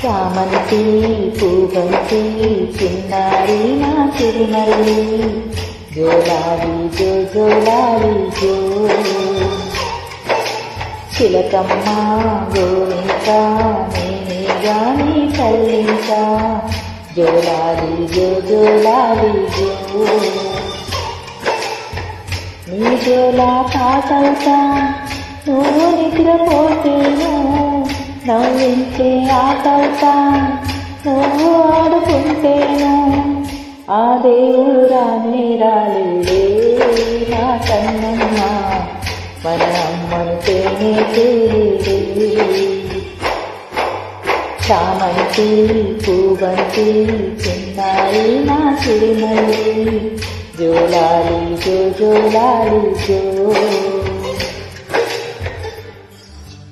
చామంతి పూబంతి చిన్నారి నా చిరునల్లి జోలాలి జో జోలాలి జో చిలకమ్మ గోరింక నేనే గాని కల్లింక జోలాలి జో జోలాలి జో నీ జోలా పాటవుతా నువ్వు నిద్రపోతేను నవ్వించే ఆటవుతా నువ్వు ఆడుకుంటేను ఆ దేవుడు రానే రాలేడే నా కన్నమ్మ మన అమ్మంటేనే తేలేడే చామంతి పూబంతి చిన్నాయి నా చిరునల్లి జోలాలి జో జోలాలి జో